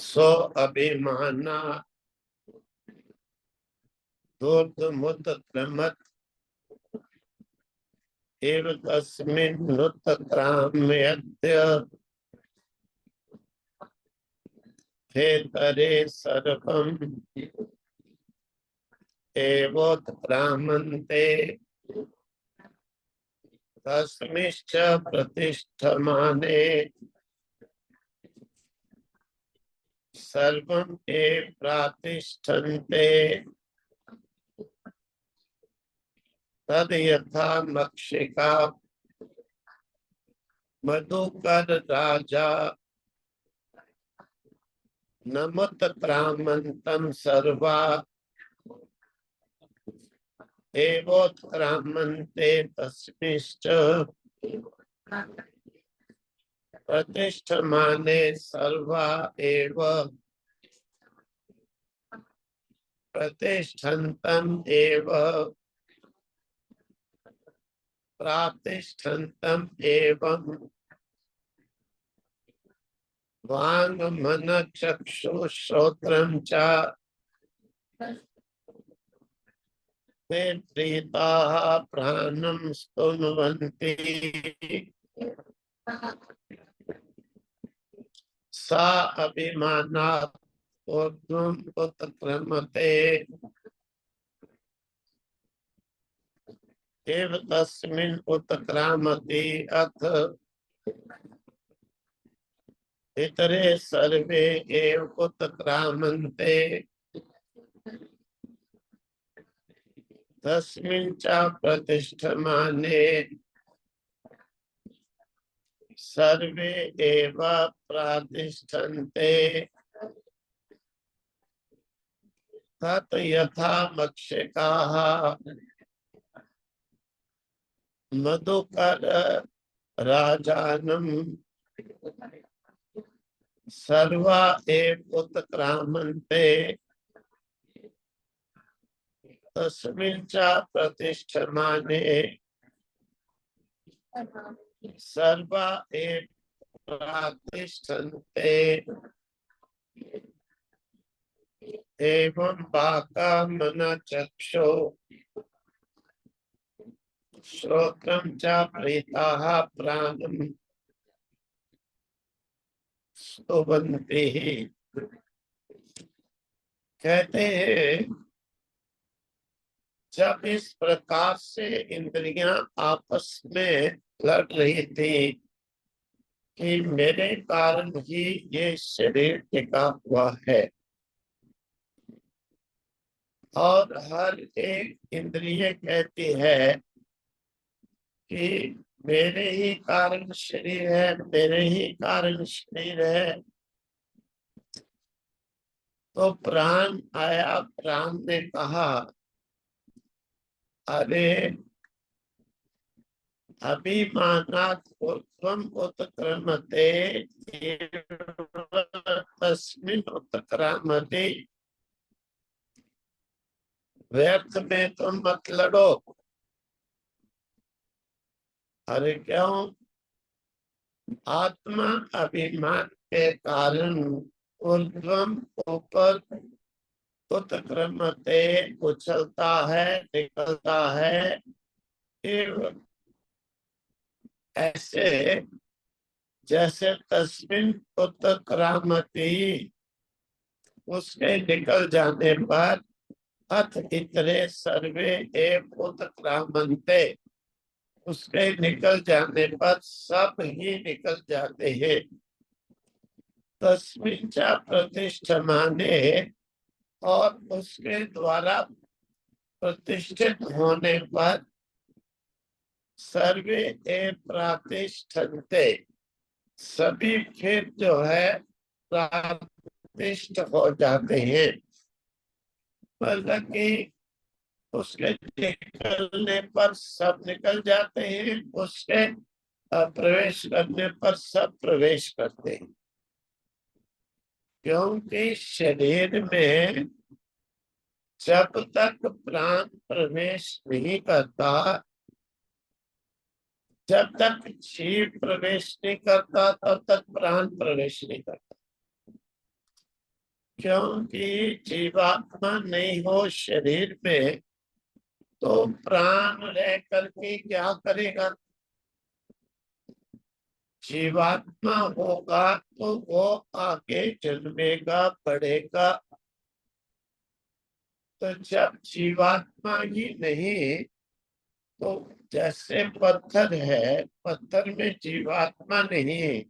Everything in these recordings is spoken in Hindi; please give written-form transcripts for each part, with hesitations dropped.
सो अभिमाना दूर्धमुत क्रमत एव तस्मिन् नुतक्राम्यद्य हेतरे सर्वम् एवोत्क्रामन्ते तस्मिश्च प्रतिष्ठमाने सर्वम् एव प्रातिष्ठन्ते तद यथा मक्षिका मधुकर राजा नमुत्क्रामन्तं सर्वा एवोत्क्रामन्ते तस्मिश्च प्रतिष्ठमाने सर्वा एव प्रतिष्ठन्तं एव प्रातिष्ठन्तं एवं वांग मन चक्षु श्रोत्रं च ते प्रीताः प्राणं स्तुन्वन्ति सा अभिमानात् ऊर्ध्वम् उत्क्रमते एव तस्मिन् उत्क्रामति अथ इतरे सर्वे एव उत्क्रामन्ते तस्मिन् च प्रतिष्ठमाने सर्वे एव प्रातिष्ठन्ते तत् यथा मक्षिकाः मधुकर राजानं सर्वा एव उत्क्रामन्ते तस्मिन् च प्रतिष्ठमाने सर्वा एव प्रातिष्ठन्ते एवं वाक्कामनचक्षु श्रोत्रं च प्रीताः प्राणं स्तुवन्ति। कहते हैं जब इस प्रकार से इंद्रियां आपस में लड़ रही थी कि मेरे कारण ही ये शरीर टिका हुआ है और हर एक इंद्रिय कहती है कि मेरे ही कारण शरीर है, मेरे ही कारण शरीर है, तो प्राण आया। प्राण ने कहा अरे अभिमानात् ऊर्ध्वम् उत्क्रमते तस्मिन् उत्क्रामते। व्यर्थ में तुम मत लड़ो। अरे क्यों? आत्मा अभिमान के कारण ऊर्ध्वम ऊपर उत्क्रमते उछलता है, निकलता है। ऐसे जैसे तस्मिन उत्क्रामति उसके निकल जाने पर अथ इतरे सर्वे एव उत्क्रामन्ते उसके निकल जाने पर सब ही निकल जाते हैं। तस्मिन् च प्रतिष्ठमाने और उसके द्वारा प्रतिष्ठित होने पर सर्वे एव प्रातिष्ठन्ते सभी फिर जो है प्रतिष्ठ हो जाते हैं। मतलब कि उसके निकलने पर सब निकल जाते हैं, उसके प्रवेश करने पर सब प्रवेश करते हैं। क्योंकि शरीर में जब तक प्राण प्रवेश नहीं करता, जब तक जीव प्रवेश नहीं करता, तब तक प्राण प्रवेश नहीं करता। क्योंकि जीवात्मा नहीं हो शरीर में तो प्राण रह करके क्या करेगा। जीवात्मा होगा तो वो आगे जन्मेगा, बढ़ेगा। तो जब जीवात्मा ही नहीं तो जैसे पत्थर है, पत्थर में जीवात्मा नहीं है,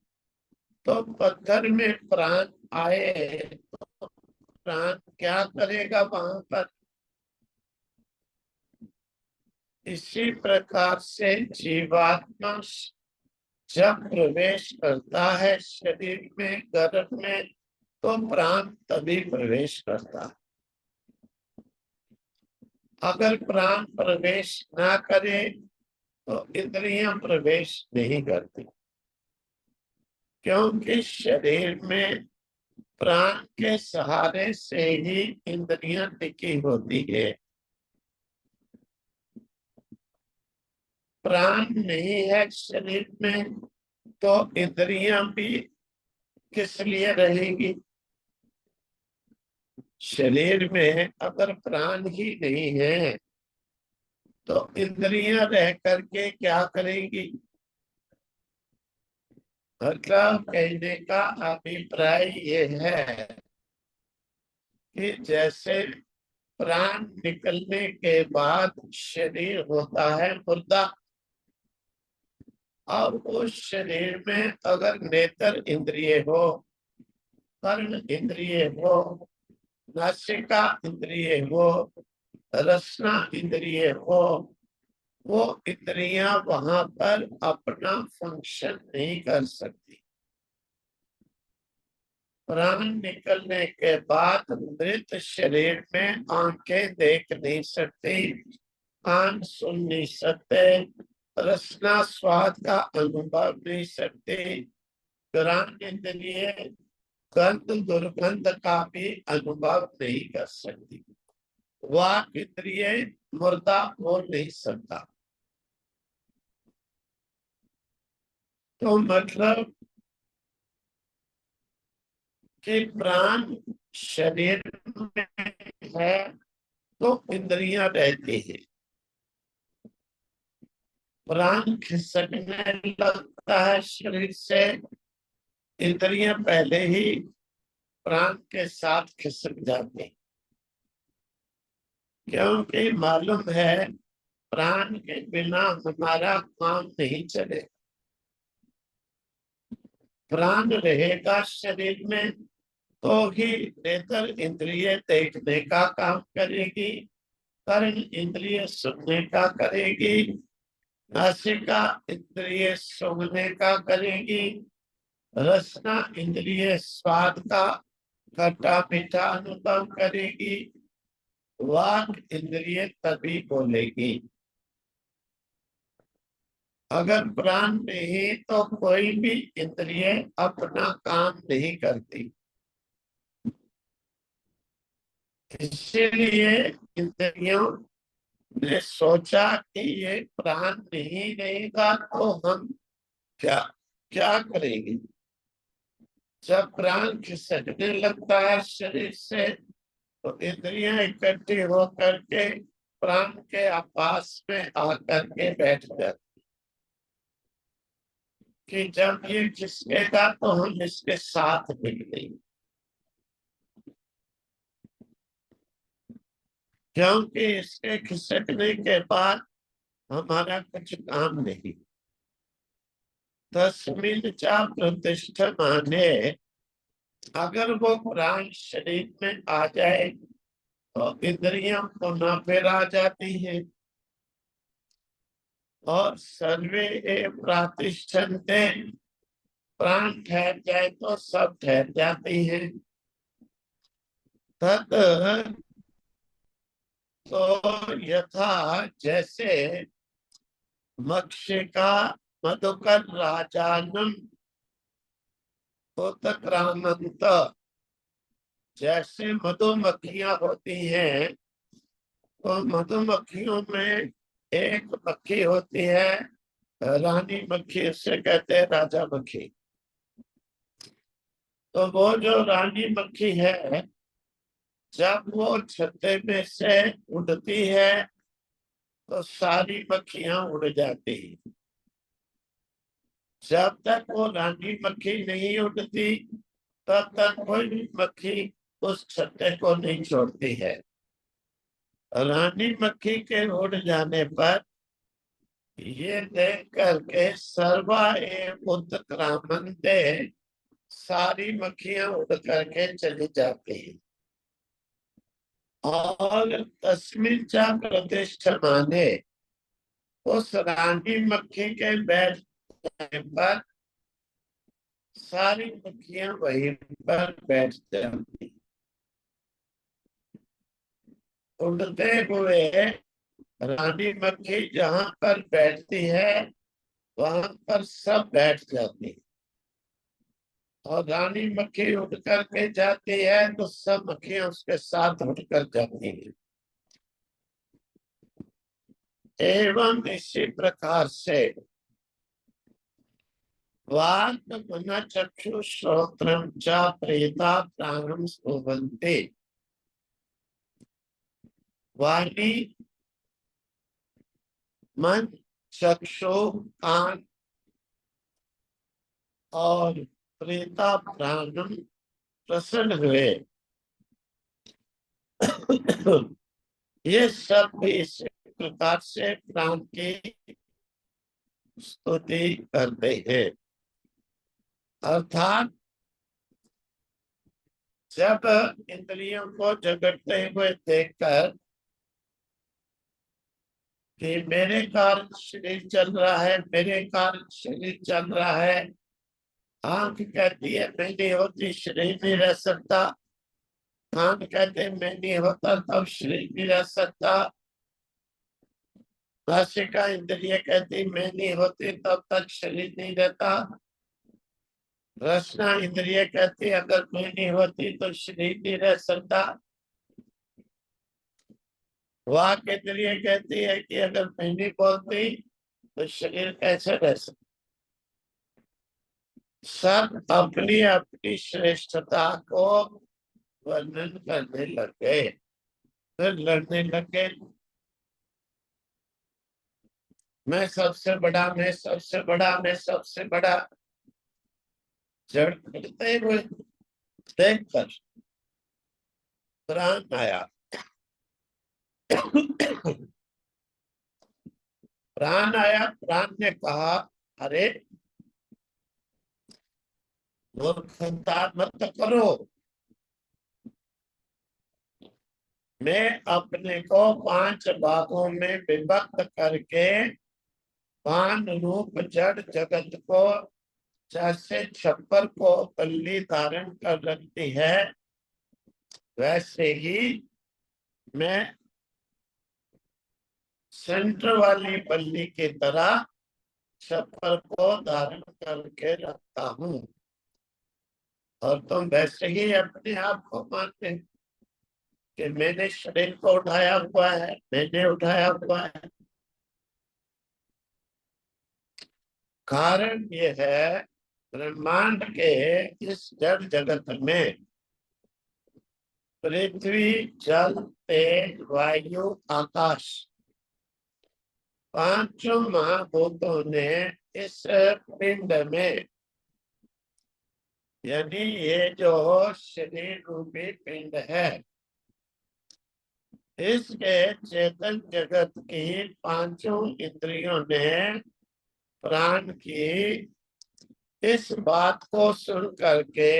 तो पत्थर में प्राण आए तो प्राण क्या करेगा वहां पर। इसी प्रकार से जीवात्मा जब प्रवेश करता है शरीर में, गर्भ में, तो प्राण तभी प्रवेश करता है। अगर प्राण प्रवेश ना करे तो इंद्रियां प्रवेश नहीं करती, क्योंकि शरीर में प्राण के सहारे से ही इंद्रियां टिकी होती है। प्राण नहीं है शरीर में तो इंद्रियां भी किस लिए रहेगी। शरीर में अगर प्राण ही नहीं है तो इंद्रियां रह करके क्या करेंगी। मतलब कहने का अभिप्राय ये है कि जैसे प्राण निकलने के बाद शरीर होता है मुर्दा, और उस शरीर में अगर नेत्र इंद्रिय हो, कर्ण इंद्रिय हो, नासिका इंद्रिय हो, रसना इंद्रिय हो, वो इंद्रियां वहां पर अपना फंक्शन नहीं कर सकती। प्राण निकलने के बाद मृत शरीर में आंखें देख नहीं सकती, कान सुन नहीं सकते, रसना स्वाद का अनुभव नहीं सकते, घ्राण इंद्रिय गंध दुर्गंध का भी अनुभव नहीं कर सकती, वाक इंद्रिय मुर्दा बोल नहीं सकता। तो मतलब कि प्राण शरीर में है तो इंद्रियां रहती है। प्राण खिसकने लगता है शरीर से, इंद्रियां पहले ही प्राण के साथ खिसक जाती, क्योंकि मालूम है प्राण के बिना हमारा काम नहीं चले। प्राण रहेगा शरीर में तो ही नेत्र इंद्रिय देखने का काम करेगी, कर्ण इंद्रिय सुनने का करेगी, नासिका इंद्रिय सूंघने का करेगी, रसना इंद्रिय स्वाद का खट्टा मीठा अनुभव करेगी, वाक इंद्रिय तभी बोलेगी। अगर प्राण नहीं तो कोई भी इंद्रिय अपना काम नहीं करती। इसीलिए इंद्रियों ने सोचा कि ये प्राण नहीं रहेगा तो हम क्या क्या करेंगे। जब प्राण खिसकने लगता है शरीर से तो इंद्रियां इकट्ठी होकर के प्राण के आपास में आकर के बैठ जाती कि जब ये खिसकेगा तो हम इसके साथ मिलेंगे, क्योंकि इसके खिसकने के बाद हमारा कुछ काम नहीं। तस्मिन् च प्रतिष्ठमाने, अगर वो प्राण शरीर में आ जाए तो इंद्रियां पुनः फिर आ जाती हैं। और सर्वे प्रातिष्ठन्ते, प्राण ठहर जाए तो सब ठहर जाती हैं। तद तो यथा जैसे मक्षिका मधुकर राजानम उत्क्रामंत, जैसे मधुमक्खियां होती हैं तो मधुमक्खियों में एक मक्खी होती है रानी मक्खी, उससे कहते हैं राजा मक्खी। तो वो जो रानी मक्खी है जब वो छत्ते में से उड़ती है तो सारी मक्खियां उड़ जाती हैं। जब तक वो रानी मक्खी नहीं उड़ती तब तक कोई भी मक्खी उस छत्ते को नहीं छोड़ती है। रानी मक्खी के उड़ जाने पर ये देख करके सर्वा एवं उत्क्रामन्ते, सारी मक्खियां उड़ करके चली जाती हैं। और तस्मिन् च प्रतिष्ठमाने, उस रानी मक्खी के बैठ जाने पर सारी मक्खियां वहीं पर बैठ जाती। उड़ते हुए रानी मक्खी जहां पर बैठती है वहां पर सब बैठ जाती है। और रानी मक्खी उड़ करके जाती है तो सब मक्खियां उसके साथ उड़ कर जाती है। एवं इसी प्रकार से वाक् मन चक्षु श्रोत्रम च प्रेता प्राणम स्तुवन्ति। वाणी, मन, चक्षु, कान और प्रेता प्राणम प्रसन्न हुए। ये सब भी इस प्रकार से प्राण की स्तुति करते हैं। अर्थात जब इंद्रियों को झगड़ते हुए देखकर कि मेरे कारण शरीर चल रहा है, मेरे कारण शरीर चल रहा है, आंख कहती है मैं नहीं होती शरीर नहीं रह सकता, कान कहते हैं मैं नहीं होता तब शरीर नहीं रह सकता, नासिका इंद्रिय कहती मैं नहीं होती तब तक शरीर नहीं रहता, रसना इंद्रिय कहती अगर मैं नहीं होती तो शरीर नहीं रह सकता, वाक इंद्रिय कहती है कि अगर मैं नहीं बोलती तो शरीर कैसे रह सकता। सब अपनी अपनी श्रेष्ठता को वर्णन करने लग गए, फिर लड़ने लग गए। मैं सबसे बड़ा, मैं सबसे बड़ा, मैं सबसे बड़ा। जड़ करते हुए देख कर प्राण आया। प्राण आया, प्राण ने कहा अरे मूर्खता मत करो, मैं अपने को 5 भागों में विभक्त करके 5 रूप जड़ जगत को, जैसे छप्पर को पल्ली धारण कर रखती है वैसे ही मैं सेंटर वाली पल्ली की तरह छप्पर को धारण करके रखता हूँ। और तुम वैसे ही अपने आप को मानते कि मैंने शरीर को उठाया हुआ है, मैंने उठाया हुआ है। कारण ये है ब्रह्मांड के इस जड़ जगत में पृथ्वी, जल, तेज, वायु, आकाश, 5 महाभूतों ने इस पिंड में, यानी ये जो शरीर रूपी पिंड है, इसके चेतन जगत की 5 इंद्रियों ने प्राण की इस बात को सुन करके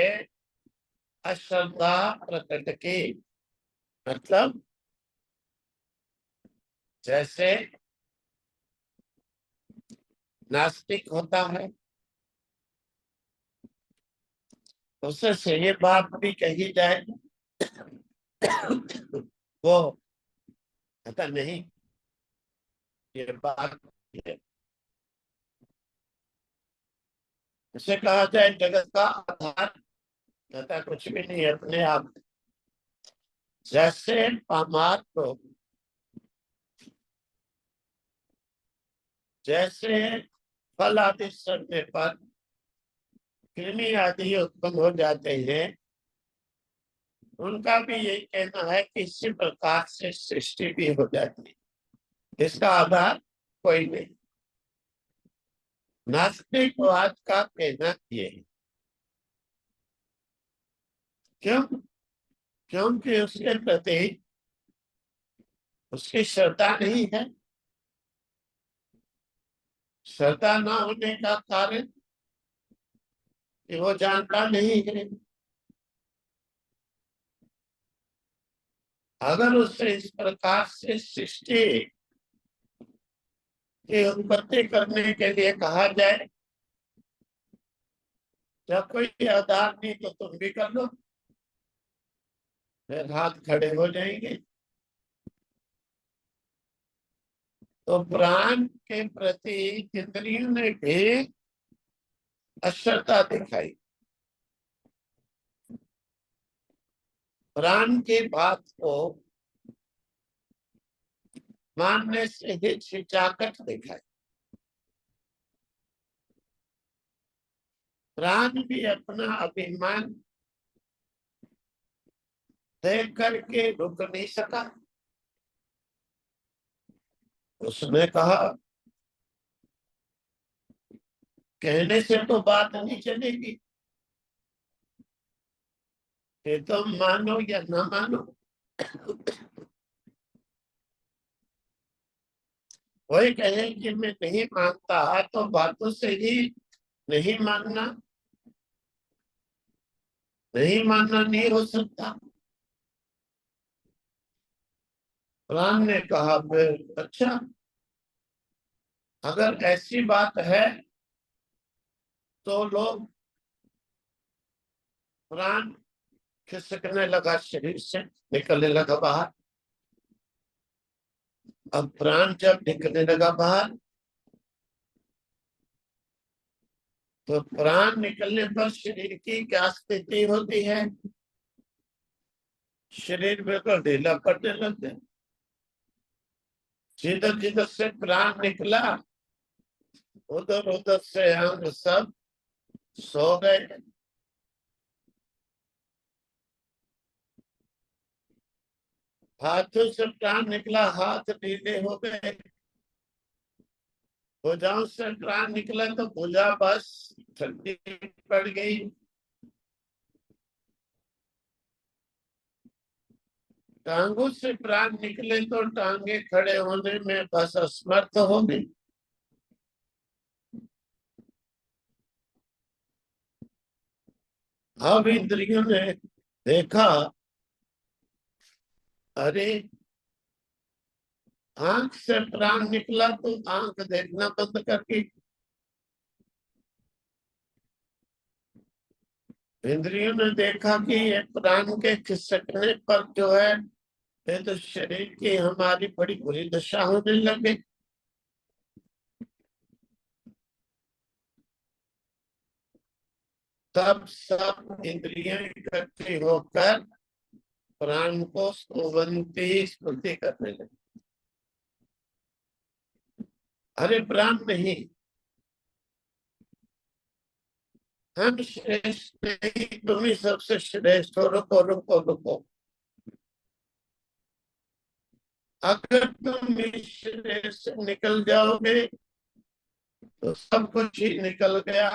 अश्रद्धा प्रकट की। मतलब जैसे नास्तिक होता है उससे ये बात भी कही जाए वो कहता नहीं, ये बात है। उसे कहा जाए जगत का आधार, कहता कुछ भी नहीं अपने आप। जैसे पामार को, जैसे फल आदि सड़ने पर कृमि आदि उत्पन्न हो जाते हैं, उनका भी यही कहना है कि इसी प्रकार से सृष्टि भी हो जाती है, इसका आधार कोई नहीं। नास्तिकवाद का कहना ये है। क्यों? क्योंकि उसके प्रति उसकी श्रद्धा नहीं है। श्रद्धा न होने का कारण कि वो जानता नहीं है। अगर उसे इस प्रकार से सृष्टि की उत्पत्ति करने के लिए कहा जाए, जब कोई आधार नहीं तो तुम भी कर लो, फिर हाथ खड़े हो जाएंगे। तो प्राण के प्रति इंद्रियों ने भी अश्रद्धा दिखाई। प्राण की बात को मानने से हिचकिचाहट दिखाई। प्राण भी अपना अभिमान देख करके रुक नहीं सका। उसने कहा, कहने से तो बात नहीं चलेगी, कि तुम मानो या ना मानो। वही कहे कि मैं नहीं मानता, तो बातों से ही नहीं मानना, नहीं मानना नहीं हो सकता। प्राण ने कहा, फिर अच्छा, अगर ऐसी बात है तो लोग प्राण खिसकने लगा, शरीर से निकलने लगा बाहर। अब प्राण जब निकलने लगा बाहर, तो प्राण निकलने पर शरीर की क्या स्थिति होती है? शरीर बिल्कुल ढीला पड़ने लगते हैं। जिधर जिधर से प्राण निकला, उधर उधर से अंग सब सो गए। हाथों से प्राण निकला, हाथ ढीले हो गए। भुजाओं से प्राण निकला तो भुजा बस ठंडी पड़ गई। टांगों से प्राण निकले तो टांगे खड़े होने में बस असमर्थ हो गई। अब इंद्रियों ने देखा, अरे आंख से प्राण निकला तो आंख देखना बंद कर दी। इंद्रियों ने देखा कि ये प्राण के खिसकने पर जो है, ये तो शरीर की हमारी बड़ी बुरी दशा होने लगी। तब सब इंद्रियां इकट्ठी होकर प्राण को स्तुवंती स्तुति करने लगी। अरे प्राण नहीं, हम श्रेष्ठ नहीं, तुम ही सबसे श्रेष्ठ हो। रुको रुको रुको, अगर तुम इस शरीर से निकल जाओगे तो सब कुछ ही निकल गया,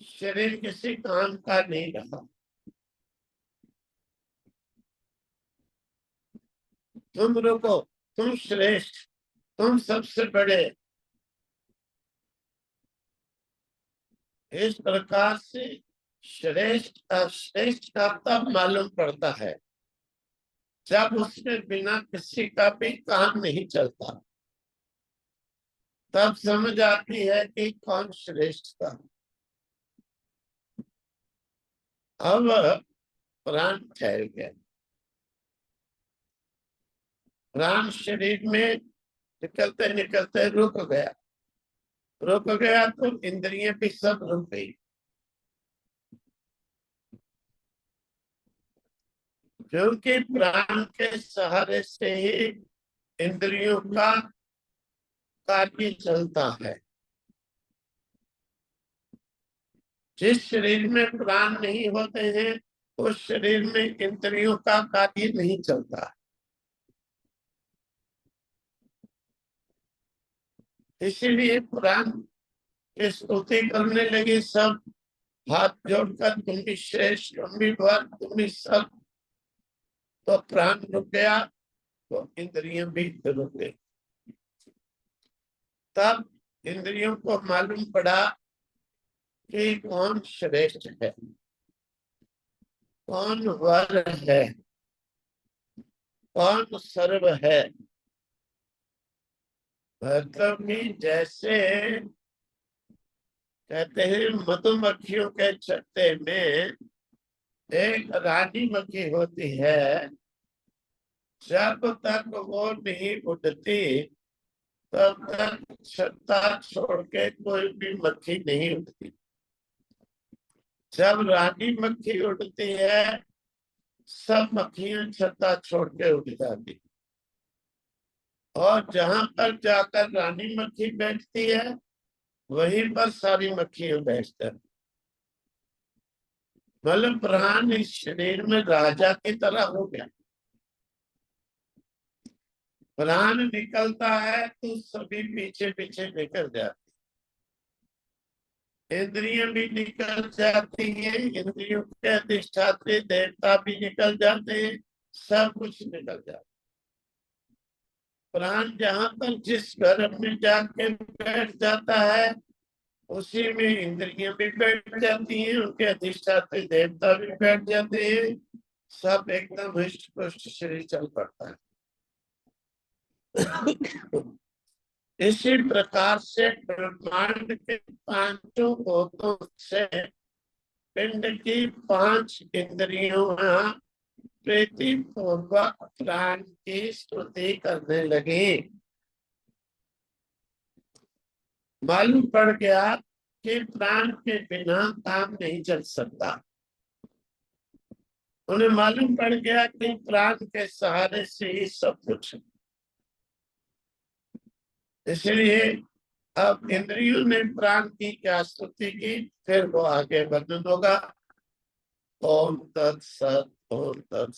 शरीर किसी काम का नहीं रहा। तुम रुको, तुम श्रेष्ठ, तुम सबसे बड़े। इस प्रकार से श्रेष्ठ अश्रेष्ठ का तब मालूम पड़ता है जब उसमें बिना किसी का भी काम नहीं चलता। तब समझ आती है कि कौन श्रेष्ठ था। अब प्राण ठहर गया, प्राण शरीर में निकलते निकलते रुक गया। रुक गया तो इंद्रियां भी सब रुक गई, क्योंकि प्राण के सहारे से ही इंद्रियों का कार्य चलता है। जिस शरीर में प्राण नहीं होते हैं उस शरीर में इंद्रियों का कार्य नहीं चलता। इसीलिए प्राण की स्तुति करने लगे सब, हाथ जोड़कर, तुम भी श्रेष्ठ, तुम भी वर, तुम भी सब। तो प्राण रुक गया, तो इंद्रियां भी रुक गई। तब इंद्रियों को मालूम पड़ा कि कौन श्रेष्ठ है, कौन वर है, कौन सर्व है। मतलब कि जैसे कहते हैं मधुमक्खियों के छत्ते में एक रानी मक्खी होती है, जब तक वो नहीं उड़ती तब तक छत्ता छोड़ के कोई भी मक्खी नहीं उड़ती। जब रानी मक्खी उड़ती है, सब मक्खियां छत्ता छोड़ के उड़ जाती, और जहां पर जाकर रानी मक्खी बैठती है वहीं पर सारी मक्खियां बैठती हैं। मतलब प्राण इस शरीर में राजा की तरह हो गया। प्राण निकलता है तो सभी पीछे पीछे निकल जाते, इंद्रियां भी निकल जाती है, इंद्रियों के अधिष्ठात्री देवता भी निकल जाते हैं, सब कुछ निकल जाता है। प्राण जहां पर जिस घर में जाके बैठ जाता है उसी में इंद्रियां भी बैठ जाती हैं, उनके अधिष्ठात्री देवता भी बैठ जाते हैं, सब एकदम हृष्ट पुष्ट शरीर चल पड़ता है। इसी प्रकार से ब्रह्मांड के पांचों भूतों से पिंड की 5 इंद्रियों प्रीति पूर्वक प्राण की स्तुति करने लगी। मालूम पड़ गया कि प्राण के बिना काम नहीं चल सकता। उन्हें मालूम पड़ गया कि प्राण के सहारे से ही सब कुछ। इसलिए अब इंद्रियों ने प्राण की क्या स्तुति की, फिर वो आगे वर्णन होगा। ओम तत्सत, ओम तत्सत।